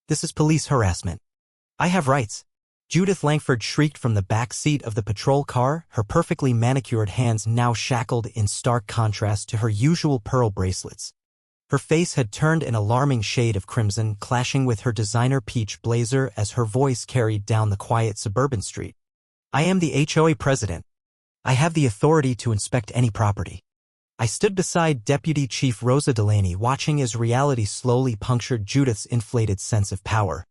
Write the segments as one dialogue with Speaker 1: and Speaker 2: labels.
Speaker 1: This is police harassment. I have rights. Judith Langford shrieked from the back seat of the patrol car, her perfectly manicured hands now shackled in stark contrast to her usual pearl bracelets. Her face had turned an alarming shade of crimson, clashing with her designer peach blazer as her voice carried down the quiet suburban street. I am the HOA president. I have the authority to inspect any property. I stood beside Deputy Chief Rosa Delaney, watching as reality slowly punctured Judith's inflated sense of power.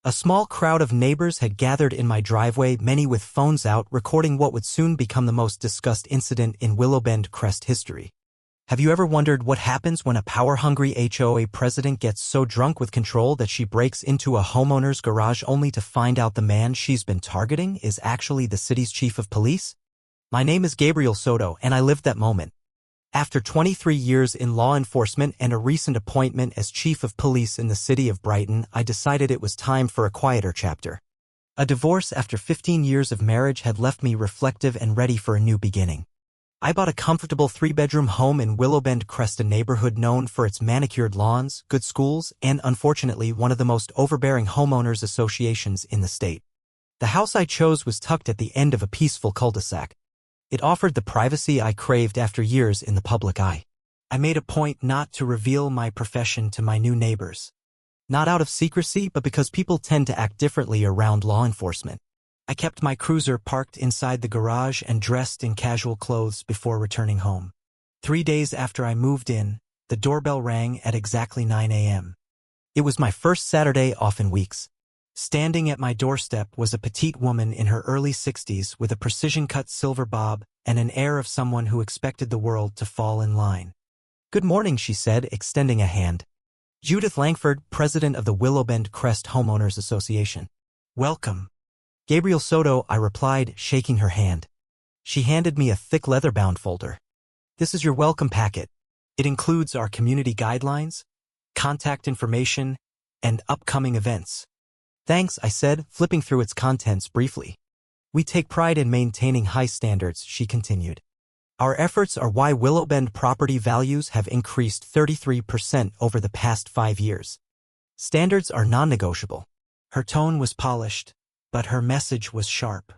Speaker 1: A small crowd of neighbors had gathered in my driveway, many with phones out, recording what would soon become the most discussed incident in Willowbend Crest history. Have you ever wondered what happens when a power-hungry HOA president gets so drunk with control that she breaks into a homeowner's garage only to find out the man she's been targeting is actually the city's chief of police? My name is Gabriel Soto, and I lived that moment. After 23 years in law enforcement and a recent appointment as chief of police in the city of Brighton, I decided it was time for a quieter chapter. A divorce after 15 years of marriage had left me reflective and ready for a new beginning. I bought a comfortable 3-bedroom home in Willowbend Crest, a neighborhood known for its manicured lawns, good schools, and unfortunately one of the most overbearing homeowners associations in the state. The house I chose was tucked at the end of a peaceful cul-de-sac. It offered the privacy I craved after years in the public eye. I made a point not to reveal my profession to my new neighbors. Not out of secrecy, but because people tend to act differently around law enforcement. I kept my cruiser parked inside the garage and dressed in casual clothes before returning home. 3 days after I moved in, the doorbell rang at exactly 9 a.m. It was my first Saturday off in weeks. Standing at my doorstep was a petite woman in her early 60s with a precision-cut silver bob and an air of someone who expected the world to fall in line. "Good morning," she said, extending a hand. "Judith Langford, president of the Willowbend Crest Homeowners Association." "Welcome." "Gabriel Soto," I replied, shaking her hand. She handed me a thick leather-bound folder. "This is your welcome packet. It includes our community guidelines, contact information, and upcoming events." "Thanks," I said, flipping through its contents briefly. "We take pride in maintaining high standards," she continued. "Our efforts are why Willowbend property values have increased 33% over the past 5 years. Standards are non-negotiable." Her tone was polished, but her message was sharp.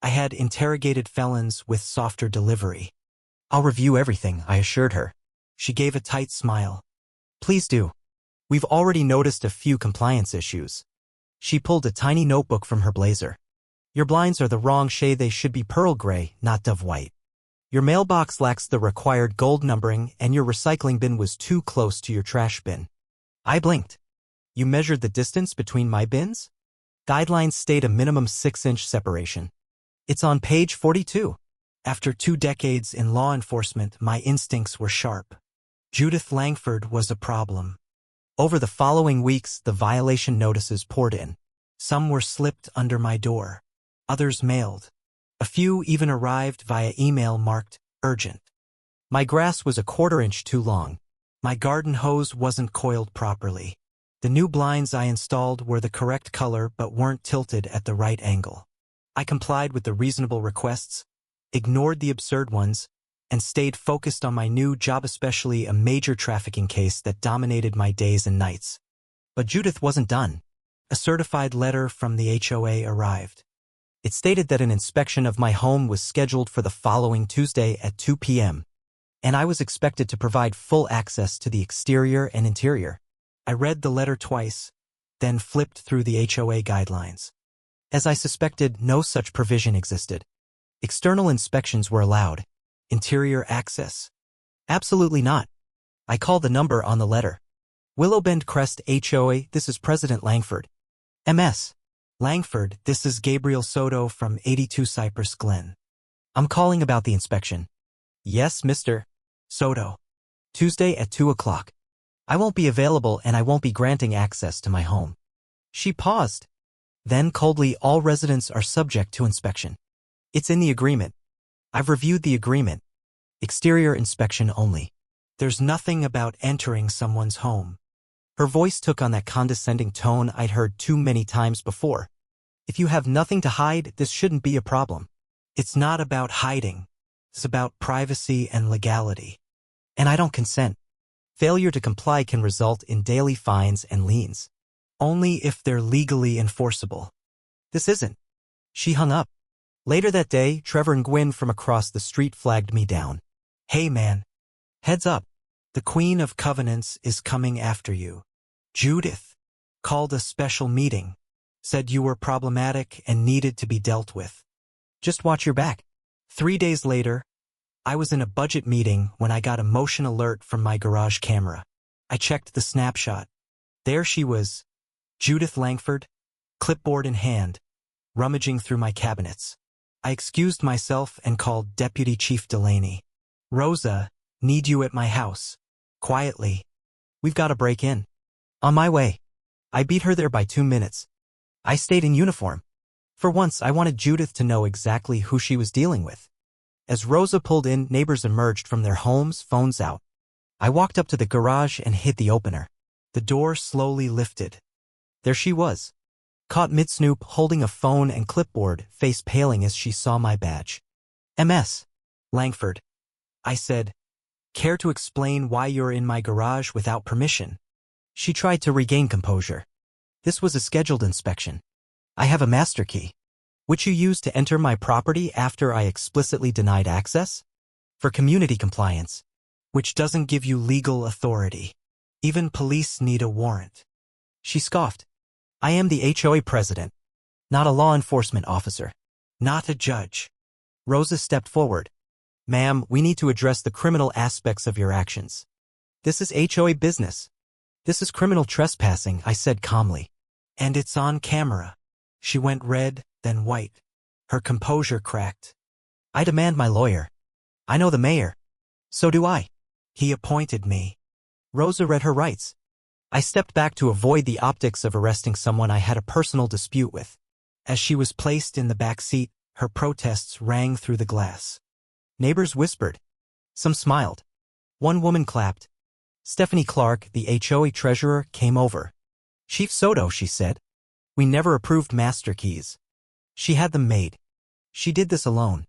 Speaker 1: I had interrogated felons with softer delivery. "I'll review everything," I assured her. She gave a tight smile. "Please do. We've already noticed a few compliance issues." She pulled a tiny notebook from her blazer. "Your blinds are the wrong shade. They should be pearl gray, not dove white. Your mailbox lacks the required gold numbering, and your recycling bin was too close to your trash bin." I blinked. "You measured the distance between my bins?" "Guidelines state a minimum 6-inch separation. It's on page 42. After 2 decades in law enforcement, my instincts were sharp. Judith Langford was a problem. Over the following weeks, the violation notices poured in. Some were slipped under my door. Others mailed. A few even arrived via email marked urgent. My grass was a 1/4 inch too long. My garden hose wasn't coiled properly. The new blinds I installed were the correct color but weren't tilted at the right angle. I complied with the reasonable requests, ignored the absurd ones, and stayed focused on my new job, especially a major trafficking case that dominated my days and nights. But Judith wasn't done. A certified letter from the HOA arrived. It stated that an inspection of my home was scheduled for the following Tuesday at 2 p.m., and I was expected to provide full access to the exterior and interior. I read the letter twice, then flipped through the HOA guidelines. As I suspected, no such provision existed. External inspections were allowed. Interior access? Absolutely not. I called the number on the letter. "Willowbend Crest HOA, this is President Langford." "MS. Langford, this is Gabriel Soto from 82 Cypress Glen. I'm calling about the inspection." "Yes, Mr. Soto. Tuesday at 2 o'clock. I won't be available and I won't be granting access to my home." She paused. Then coldly, "All residents are subject to inspection. It's in the agreement. I've reviewed the agreement. Exterior inspection only. There's nothing about entering someone's home." Her voice took on that condescending tone I'd heard too many times before. "If you have nothing to hide, this shouldn't be a problem." "It's not about hiding. It's about privacy and legality. And I don't consent. Failure to comply can result in daily fines and liens." Only if they're legally enforceable. This isn't. She hung up. Later that day, Trevor and Gwyn from across the street flagged me down. Hey man. Heads up. The Queen of Covenants is coming after you. Judith called a special meeting. Said you were problematic and needed to be dealt with. Just watch your back. 3 days later, I was in a budget meeting when I got a motion alert from my garage camera. I checked the snapshot. There she was, Judith Langford, clipboard in hand, rummaging through my cabinets. I excused myself and called Deputy Chief Delaney. Rosa, need you at my house. Quietly. We've got to break in. On my way. I beat her there by 2 minutes. I stayed in uniform. For once, I wanted Judith to know exactly who she was dealing with. As Rosa pulled in, neighbors emerged from their homes, phones out. I walked up to the garage and hit the opener. The door slowly lifted. There she was, caught mid-snoop, holding a phone and clipboard, face paling as she saw my badge. MS. Langford. I said, care to explain why you're in my garage without permission? She tried to regain composure. This was a scheduled inspection. I have a master key, which you used to enter my property after I explicitly denied access? For community compliance, which doesn't give you legal authority. Even police need a warrant. She scoffed. I am the HOA president, not a law enforcement officer, not a judge. Rosa stepped forward. Ma'am, we need to address the criminal aspects of your actions. This is HOA business. This is criminal trespassing, I said calmly. And it's on camera. She went red, then white. Her composure cracked. I demand my lawyer. I know the mayor. So do I. He appointed me. Rosa read her rights. I stepped back to avoid the optics of arresting someone I had a personal dispute with. As she was placed in the back seat, her protests rang through the glass. Neighbors whispered. Some smiled. One woman clapped. Stephanie Clark, the HOA treasurer, came over. Chief Soto, she said. We never approved master keys. She had them made. She did this alone.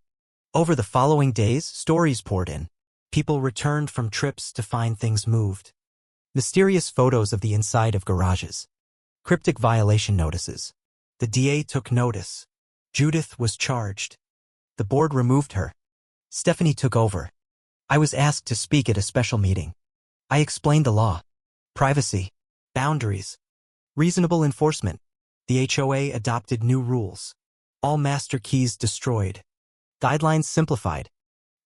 Speaker 1: Over the following days, stories poured in. People returned from trips to find things moved. Mysterious photos of the inside of garages. Cryptic violation notices. The DA took notice. Judith was charged. The board removed her. Stephanie took over. I was asked to speak at a special meeting. I explained the law. Privacy. Boundaries. Reasonable enforcement. The HOA adopted new rules. All master keys destroyed. Guidelines simplified.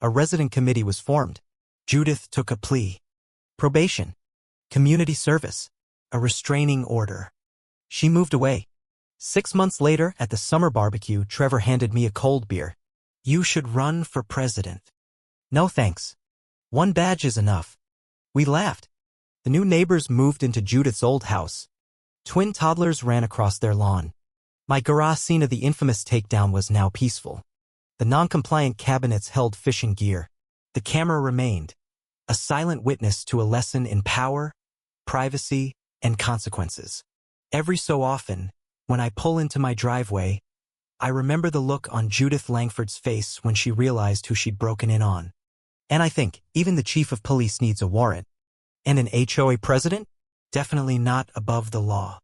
Speaker 1: A resident committee was formed. Judith took a plea. Probation. Community service. A restraining order. She moved away. 6 months later, at the summer barbecue, Trevor handed me a cold beer. You should run for president. No thanks. 1 badge is enough. We laughed. The new neighbors moved into Judith's old house. Twin toddlers ran across their lawn. My garage scene of the infamous takedown was now peaceful. The non-compliant cabinets held fishing gear. The camera remained, a silent witness to a lesson in power, privacy, and consequences. Every so often, when I pull into my driveway, I remember the look on Judith Langford's face when she realized who she'd broken in on. And I think, even the chief of police needs a warrant. And an HOA president? Definitely not above the law.